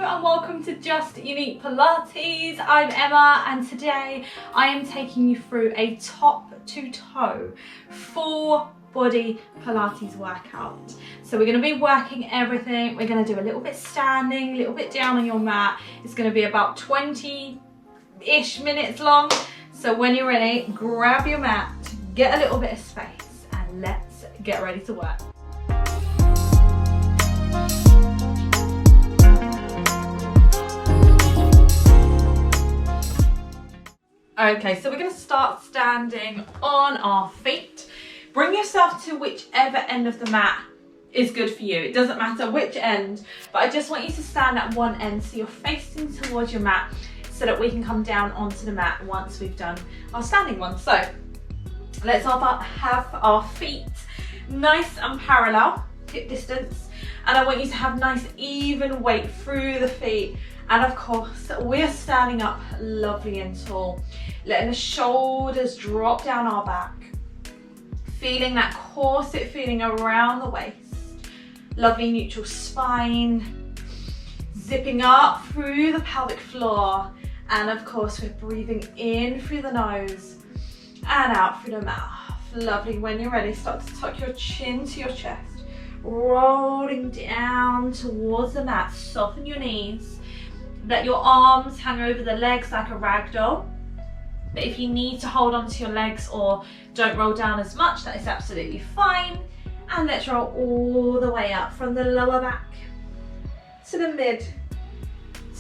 and welcome to Just Unique Pilates. I'm Emma and today I am taking you through a top to toe full body Pilates workout. So we're going to be working everything. We're going to do a little bit standing, a little bit down on your mat. It's going to be about 20-ish minutes long. So when you're ready, grab your mat, get a little bit of space and let's get ready to work. Okay, so we're going to start standing on our feet. Bring yourself to whichever end of the mat is good for you. It doesn't matter which end, but I just want you to stand at one end so you're facing towards your mat so that we can come down onto the mat once we've done our standing one. So let's have our feet nice and parallel, hip distance, and I want you to have nice even weight through the feet. And of course, we're standing up lovely and tall, letting the shoulders drop down our back, feeling that corset feeling around the waist, lovely neutral spine, zipping up through the pelvic floor. And of course, we're breathing in through the nose and out through the mouth. Lovely. When you're ready, start to tuck your chin to your chest, rolling down towards the mat. Soften your knees. Let your arms hang over the legs like a rag doll. But if you need to hold on to your legs or don't roll down as much, that is absolutely fine. And let's roll all the way up from the lower back to the mid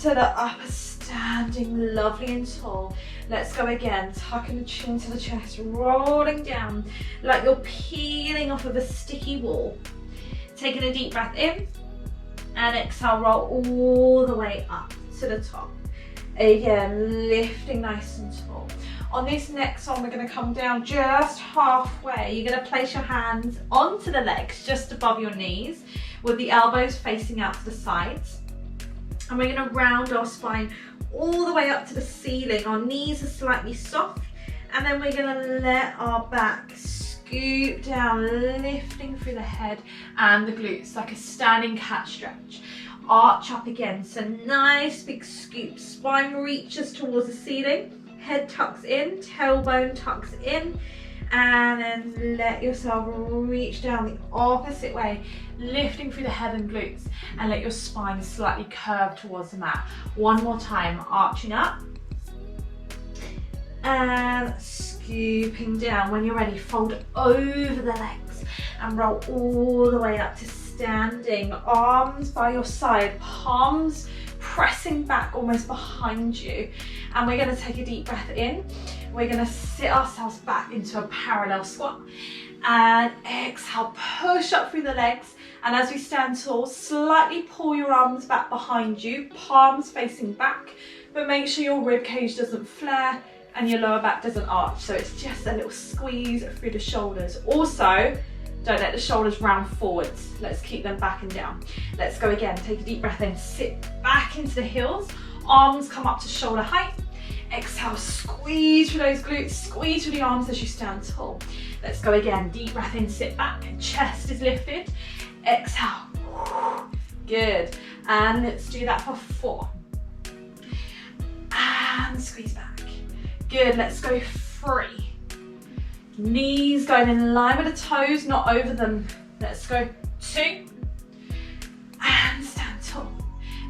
to the upper, standing lovely and tall. Let's go again, tucking the chin to the chest, rolling down like you're peeling off of a sticky wall. Taking a deep breath in and exhale, roll all the way up to the top. Again, lifting nice and tall. On this next one, we're going to come down just halfway. You're going to place your hands onto the legs just above your knees with the elbows facing out to the sides. And we're going to round our spine all the way up to the ceiling. Our knees are slightly soft. And then we're going to let our back scoop down, lifting through the head and the glutes like a standing cat stretch. Arch up again, so nice big scoop. Spine reaches towards the ceiling. Head tucks in, tailbone tucks in, and then let yourself reach down the opposite way, lifting through the head and glutes, and let your spine slightly curve towards the mat. One more time, arching up and scooping down. When you're ready, fold over the legs and roll all the way up to standing. Arms by your side, palms pressing back almost behind you. And we're going to take a deep breath in. We're going to sit ourselves back into a parallel squat. And exhale, push up through the legs. And as we stand tall, slightly pull your arms back behind you, palms facing back, but make sure your rib cage doesn't flare and your lower back doesn't arch. So it's just a little squeeze through the shoulders. Also, don't let the shoulders round forwards. Let's keep them back and down. Let's go again. Take a deep breath in. Sit back into the heels. Arms come up to shoulder height. Exhale, squeeze through those glutes. Squeeze through the arms as you stand tall. Let's go again. Deep breath in, sit back. Chest is lifted. Exhale. Good. And let's do that for 4. And squeeze back. Good. Let's go 3. Knees going in line with the toes, not over them. Let's go 2. And stand tall.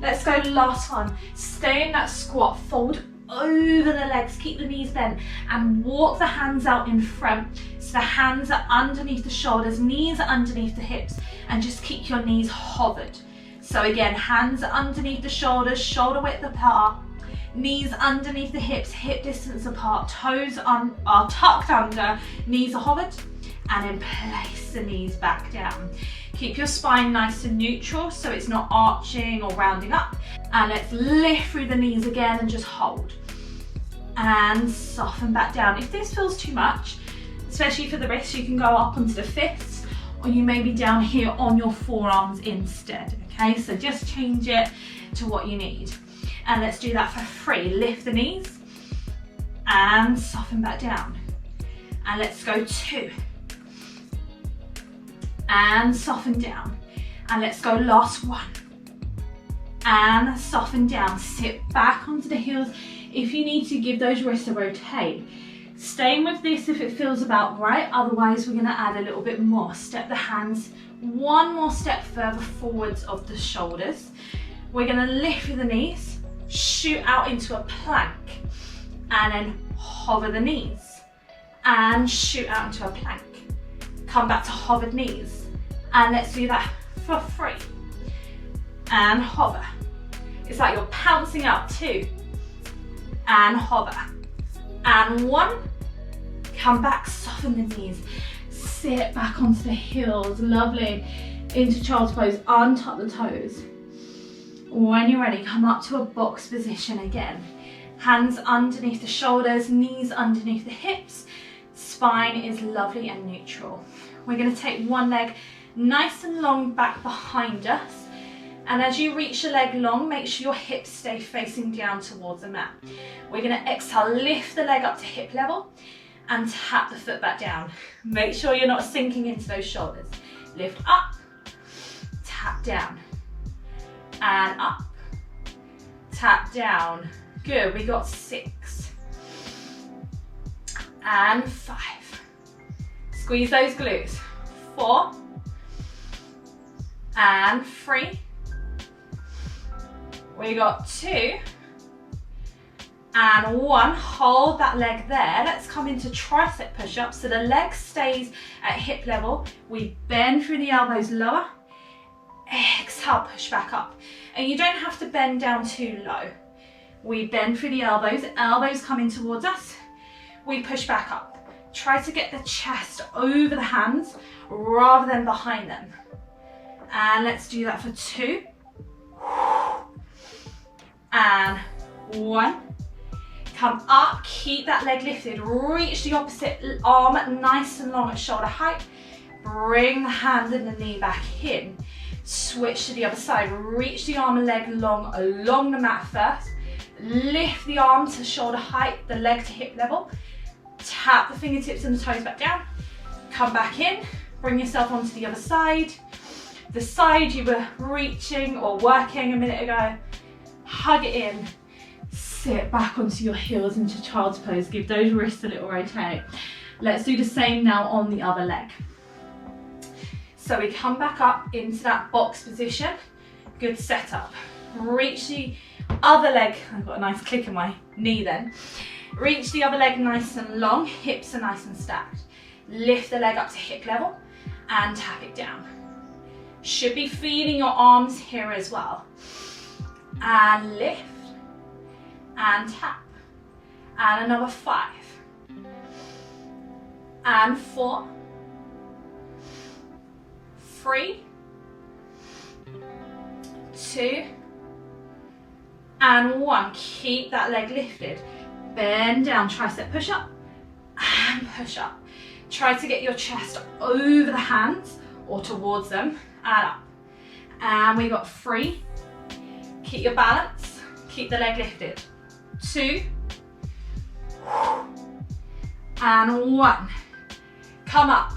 Let's go last one. Stay in that squat, fold over the legs, keep the knees bent and walk the hands out in front. So the hands are underneath the shoulders, knees are underneath the hips, and just keep your knees hovered. So again, hands are underneath the shoulders, shoulder width apart. Knees underneath the hips, hip distance apart, toes are tucked under, knees are hovered, and then place the knees back down. Keep your spine nice and neutral so it's not arching or rounding up. And let's lift through the knees again and just hold. And soften back down. If this feels too much, especially for the wrists, you can go up onto the fists, or you may be down here on your forearms instead, okay? So just change it to what you need. And let's do that for 3. Lift the knees and soften back down. And let's go 2. And soften down. And let's go last 1. and soften down. Sit back onto the heels. If you need to, give those wrists a rotate. Staying with this if it feels about right, otherwise we're going to add a little bit more. Step the hands one more step further forwards of the shoulders. We're going to lift with the knees, shoot out into a plank, and then hover the knees and shoot out into a plank. Come back to hovered knees, and let's do that for 3 and hover. It's like you're pouncing out, 2 and hover, and 1. Come back, soften the knees, sit back onto the heels, lovely, into child's pose, untuck the toes. When you're ready, come up to a box position again. Hands underneath the shoulders, knees underneath the hips, spine is lovely and neutral. We're going to take one leg nice and long back behind us, and as you reach the leg long, make sure your hips stay facing down towards the mat. We're going to exhale, lift the leg up to hip level, and tap the foot back down. Make sure you're not sinking into those shoulders. Lift up, tap down, and up, tap down. Good, we got 6 and 5. Squeeze those glutes. 4 and 3. We got 2 and 1. Hold that leg there. Let's come into tricep push up. So the leg stays at hip level. We bend through the elbows lower. Exhale, push back up. And you don't have to bend down too low. We bend through the elbows. Elbows come in towards us. We push back up. Try to get the chest over the hands rather than behind them. And let's do that for 2 and 1. Come up, keep that leg lifted, reach the opposite arm nice and long at shoulder height. Bring the hand and the knee back in. Switch to the other side, reach the arm and leg long along the mat first. Lift the arm to shoulder height, the leg to hip level. Tap the fingertips and the toes back down. Come back in, bring yourself onto the other side. The side you were reaching or working a minute ago. Hug it in. Sit back onto your heels into child's pose. Give those wrists a little rotate. Let's do the same now on the other leg. So we come back up into that box position. Good setup. Reach the other leg. I've got a nice click in my knee then. Reach the other leg nice and long. Hips are nice and stacked. Lift the leg up to hip level and tap it down. Should be feeling your arms here as well. And lift. And tap, and another 5 and 4, 3, 2 and 1. Keep that leg lifted. Bend down, tricep push up and push up. Try to get your chest over the hands or towards them and up. And we got 3. Keep your balance, keep the leg lifted. 2 and 1. Come up,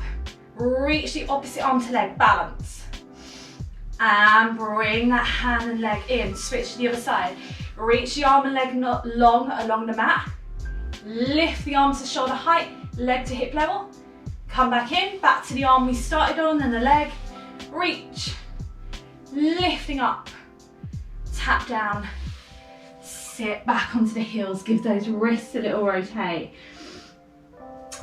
reach the opposite arm to leg, balance, and bring that hand and leg in. Switch to the other side. Reach the arm and leg long along the mat. Lift the arms to shoulder height, leg to hip level. Come back in, back to the arm we started on and the leg. Reach, lifting up, tap down. Sit back onto the heels, give those wrists a little rotate.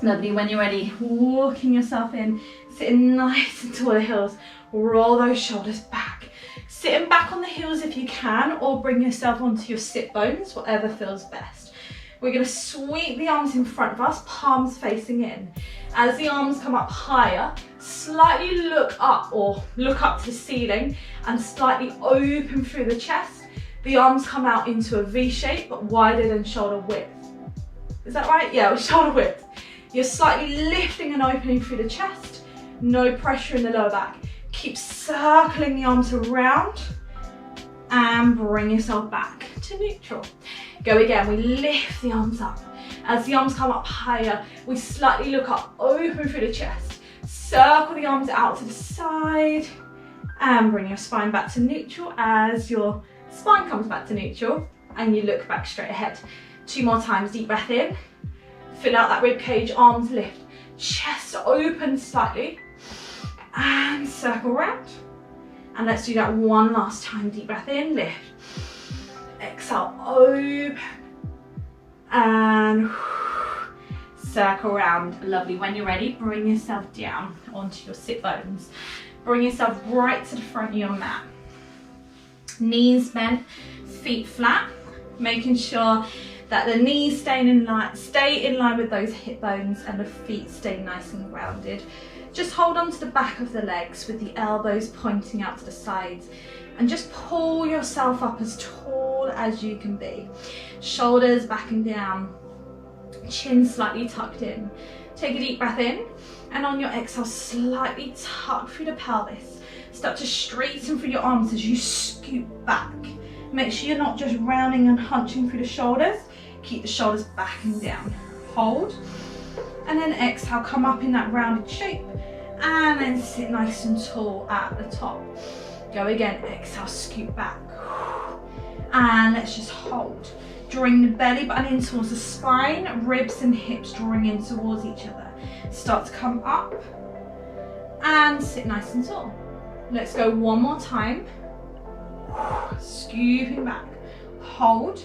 Lovely, when you're ready, walking yourself in, sitting nice and tall the heels, roll those shoulders back. Sitting back on the heels if you can, or bring yourself onto your sit bones, whatever feels best. We're gonna sweep the arms in front of us, palms facing in. As the arms come up higher, slightly look up or look up to the ceiling and slightly open through the chest. The arms come out into a V shape, but wider than shoulder width. Is that right? Yeah, shoulder width. You're slightly lifting and opening through the chest. No pressure in the lower back. Keep circling the arms around and bring yourself back to neutral. Go again, we lift the arms up. As the arms come up higher, we slightly look up, open through the chest. Circle the arms out to the side and bring your spine back to neutral as your spine comes back to neutral, and you look back straight ahead. 2 more times, deep breath in, fill out that rib cage, arms lift, chest open slightly, and circle round. And let's do that one last time, deep breath in, lift, exhale, open, and circle round. Lovely. When you're ready, bring yourself down onto your sit bones. Bring yourself right to the front of your mat. Knees bent, feet flat, making sure that the knees stay in line with those hip bones and the feet stay nice and grounded. Just hold on to the back of the legs with the elbows pointing out to the sides, and just pull yourself up as tall as you can be. Shoulders back and down, chin slightly tucked in. Take a deep breath in, and on your exhale, slightly tuck through the pelvis. Start to straighten through your arms as you scoot back. Make sure you're not just rounding and hunching through the shoulders. Keep the shoulders back and down. Hold, and then exhale, come up in that rounded shape, and then sit nice and tall at the top. Go again, exhale, scoot back, and let's just hold. Drawing the belly button in towards the spine, ribs and hips drawing in towards each other. Start to come up and sit nice and tall. Let's go one more time. Scooping back, hold,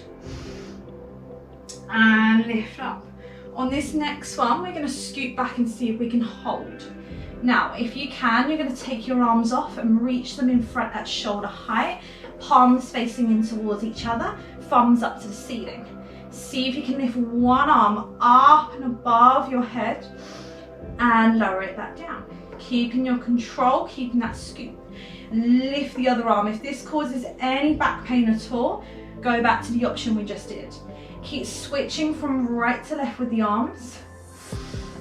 and lift up. On this next one, we're going to scoot back and see if we can hold. Now, if you can, you're going to take your arms off and reach them in front at shoulder height, palms facing in towards each other, thumbs up to the ceiling. See if you can lift one arm up and above your head and lower it back down. Keeping your control, keeping that scoop. Lift the other arm. If this causes any back pain at all, go back to the option we just did. Keep switching from right to left with the arms.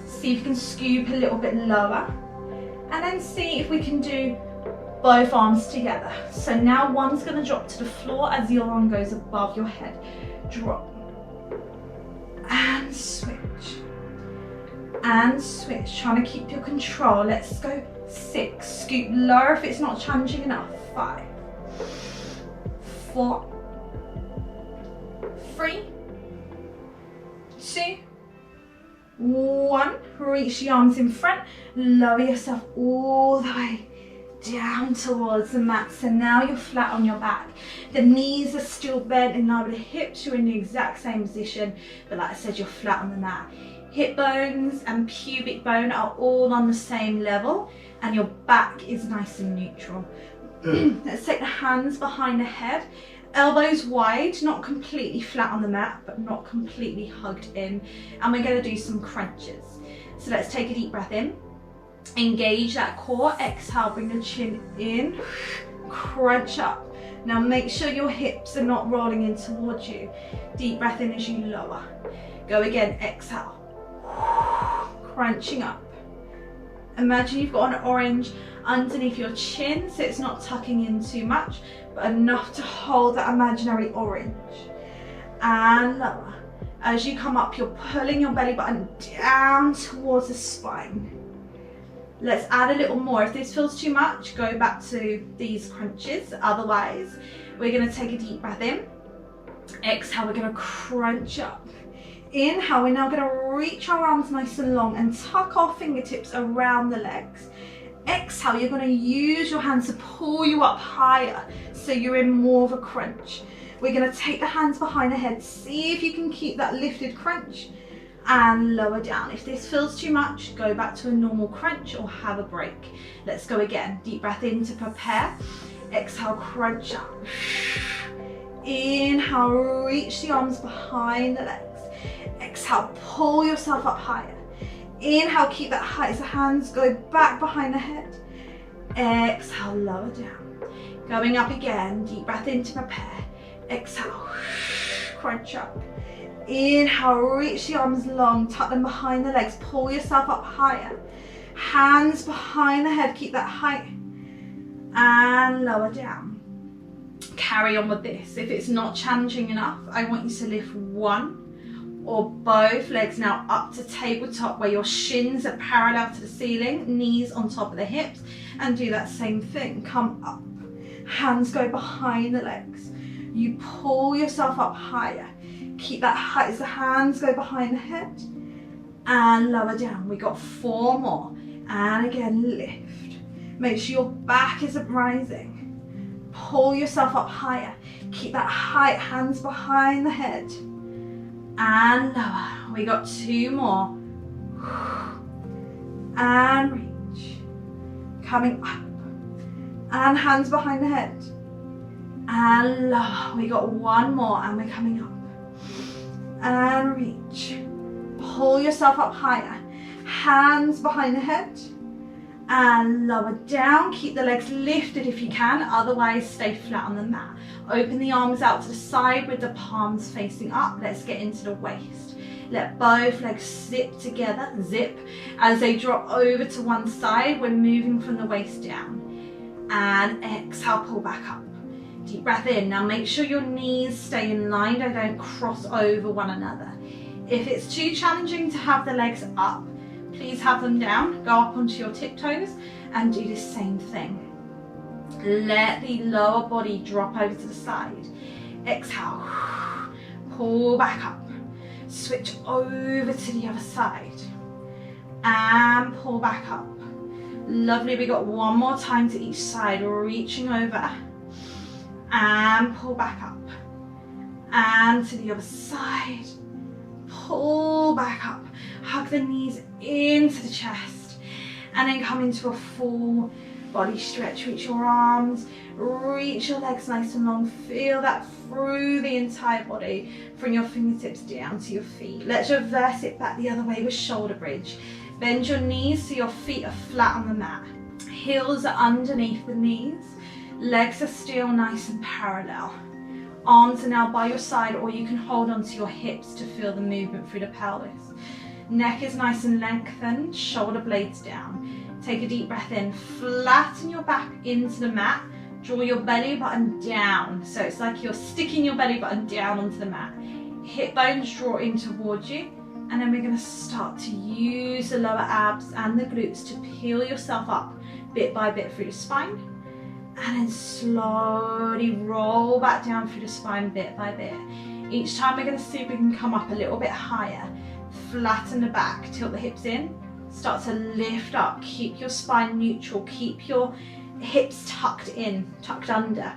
See if you can scoop a little bit lower. And then see if we can do both arms together. So now one's going to drop to the floor as the other one goes above your head. Drop. And switch. And switch. Trying to keep your control. Let's go 6. Scoop lower if it's not challenging enough. 5. 4. 3. 2. 1. Reach the arms in front. Lower yourself all the way down towards the mat. So now you're flat on your back. The knees are still bent in line with the hips. You're in the exact same position, but like I said, you're flat on the mat. Hip bones and pubic bone are all on the same level, and your back is nice and neutral. Let's take the hands behind the head, elbows wide, not completely flat on the mat, but not completely hugged in. And we're going to do some crunches. So let's take a deep breath in, engage that core, exhale, bring the chin in, crunch up. Now make sure your hips are not rolling in towards you. Deep breath in as you lower. Go again, exhale, crunching up. Imagine you've got an orange underneath your chin, so it's not tucking in too much, but enough to hold that imaginary orange. And lower. As you come up, you're pulling your belly button down towards the spine. Let's add a little more. If this feels too much, go back to these crunches. Otherwise, we're going to take a deep breath in. Exhale, we're going to crunch up. Inhale, we're now going to reach our arms nice and long and tuck our fingertips around the legs. Exhale, you're going to use your hands to pull you up higher, so you're in more of a crunch. We're going to take the hands behind the head. See if you can keep that lifted crunch and lower down. If this feels too much, go back to a normal crunch or have a break. Let's go again. Deep breath in to prepare. Exhale, crunch up. Inhale, reach the arms behind the legs. Exhale, pull yourself up higher. Inhale, keep that height as the hands go back behind the head. Exhale, lower down. Going up again, deep breath in to prepare. Exhale, crunch up. Inhale, reach the arms long, tuck them behind the legs, pull yourself up higher. Hands behind the head, keep that height. And lower down. Carry on with this. If it's not challenging enough, I want you to lift one or both legs now up to tabletop, where your shins are parallel to the ceiling, knees on top of the hips, and do that same thing. Come up, hands go behind the legs. You pull yourself up higher. Keep that height as the hands go behind the head. And lower down. We got 4 more. And again, lift. Make sure your back isn't rising. Pull yourself up higher. Keep that height, hands behind the head. And lower. We got 2 more. And reach. Coming up. And hands behind the head. And lower. We got 1 more and we're coming up. And reach. Pull yourself up higher. Hands behind the head. And lower down. Keep the legs lifted if you can, otherwise stay flat on the mat. Open the arms out to the side with the palms facing up. Let's get into the waist. Let both legs zip together, zip, as they drop over to one side. We're moving from the waist down. And exhale, pull back up. Deep breath in. Now make sure your knees stay in line, they don't cross over one another. If it's too challenging to have the legs up, please have them down. Go up onto your tiptoes and do the same thing. Let the lower body drop over to the side. Exhale. Pull back up. Switch over to the other side. And pull back up. Lovely. We got 1 more time to each side. Reaching over. And pull back up. And to the other side. Pull back up. Hug the knees into the chest. And then come into a full body stretch. Reach your arms. Reach your legs nice and long. Feel that through the entire body. Bring your fingertips down to your feet. Let's reverse it back the other way with shoulder bridge. Bend your knees so your feet are flat on the mat. Heels are underneath the knees. Legs are still nice and parallel. Arms are now by your side, or you can hold onto your hips to feel the movement through the pelvis. Neck is nice and lengthened, shoulder blades down. Take a deep breath in, flatten your back into the mat. Draw your belly button down. So it's like you're sticking your belly button down onto the mat. Hip bones draw in towards you. And then we're going to start to use the lower abs and the glutes to peel yourself up bit by bit through the spine. And then slowly roll back down through the spine bit by bit. Each time we're going to see if we can come up a little bit higher. Flatten the back, tilt the hips in. Start to lift up. Keep your spine neutral. Keep your hips tucked in, tucked under.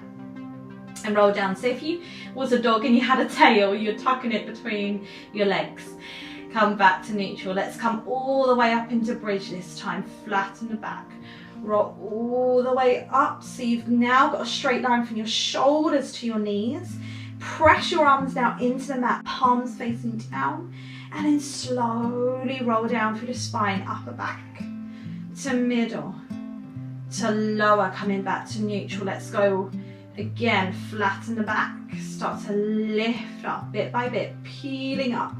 And roll down. So if you was a dog and you had a tail, you're tucking it between your legs. Come back to neutral. Let's come all the way up into bridge this time. Flatten the back. Roll all the way up. So you've now got a straight line from your shoulders to your knees. Press your arms down into the mat, palms facing down. And then slowly roll down through the spine, upper back to middle to lower, coming back to neutral. Let's go again. Flatten the back. Start to lift up bit by bit, peeling up.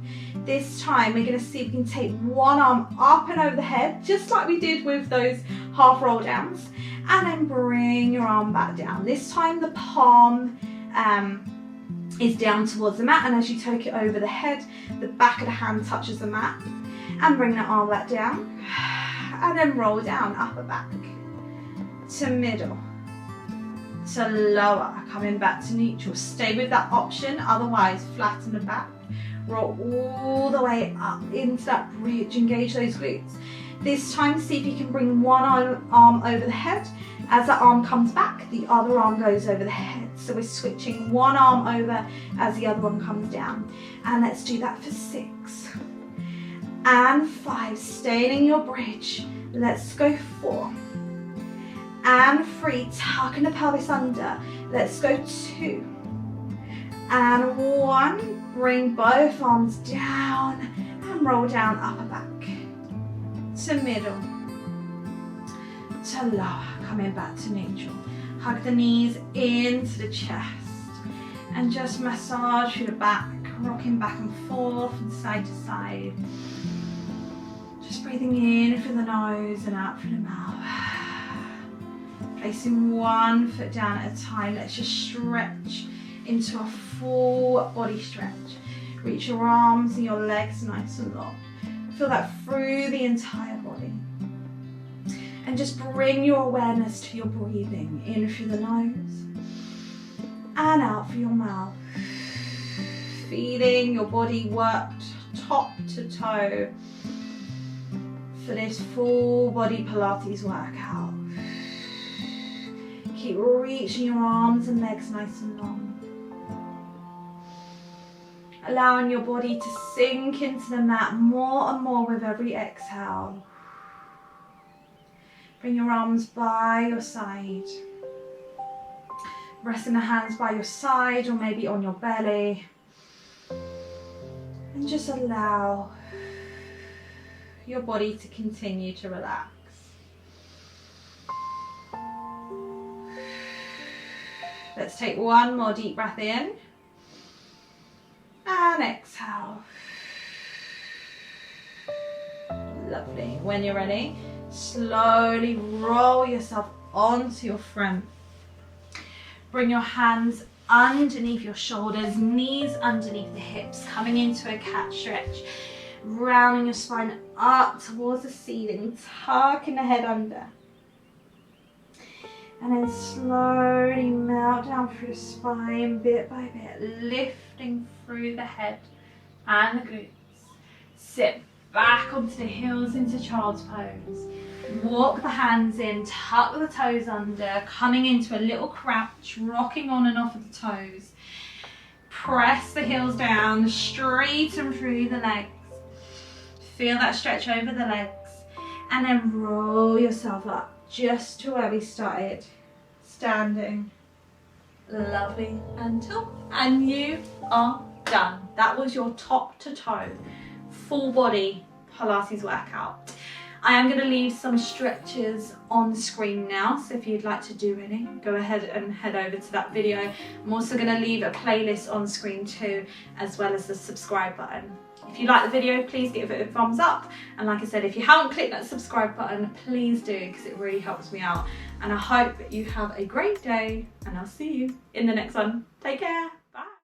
This time we're going to see if we can take one arm up and over the head, just like we did with those half roll downs, and then bring your arm back down. This time the palm is down towards the mat, and as you take it over the head, the back of the hand touches the mat, and bring that arm back down, and then roll down, upper back to middle to lower, coming back to neutral. Stay with that option, otherwise flatten the back. Roll all the way up into that bridge, engage those glutes. This time, see if you can bring one arm over the head. As that arm comes back, the other arm goes over the head. So we're switching one arm over as the other one comes down. And let's do that for 6 and 5. Staying in your bridge. Let's go 4 and 3. Tucking the pelvis under. Let's go 2 and 1. Bring both arms down and roll down, upper back to middle to lower, coming back to neutral. Hug the knees into the chest and just massage through the back, rocking back and forth and side to side. Just breathing in through the nose and out through the mouth. Placing one foot down at a time. Let's just stretch into a full body stretch. Reach your arms and your legs nice and long. Feel that through the entire body. And just bring your awareness to your breathing. In through the nose and out for your mouth. Feeling your body worked top to toe for this full body Pilates workout. Keep reaching your arms and legs nice and long. Allowing your body to sink into the mat more and more with every exhale. Bring your arms by your side. Resting the hands by your side or maybe on your belly. And just allow your body to continue to relax. Let's take one more deep breath in. And exhale. Lovely. When you're ready, slowly roll yourself onto your front. Bring your hands underneath your shoulders, knees underneath the hips, coming into a cat stretch. Rounding your spine up towards the ceiling, tucking the head under. And then slowly melt down through your spine bit by bit, lifting through the head and the glutes. Sit back onto the heels into child's pose. Walk the hands in, tuck the toes under, coming into a little crouch, rocking on and off of the toes. Press the heels down, straighten through the legs. Feel that stretch over the legs. And then roll yourself up just to where we started. Standing. Lovely. And top. And you are done. That was your top to toe, full body Pilates workout. I am going to leave some stretches on the screen now, so if you'd like to do any, go ahead and head over to that video. I'm also going to leave a playlist on screen too, as well as the subscribe button. If you like the video, please give it a thumbs up. And like I said, if you haven't clicked that subscribe button, please do, because it really helps me out. And I hope you have a great day, and I'll see you in the next one. Take care.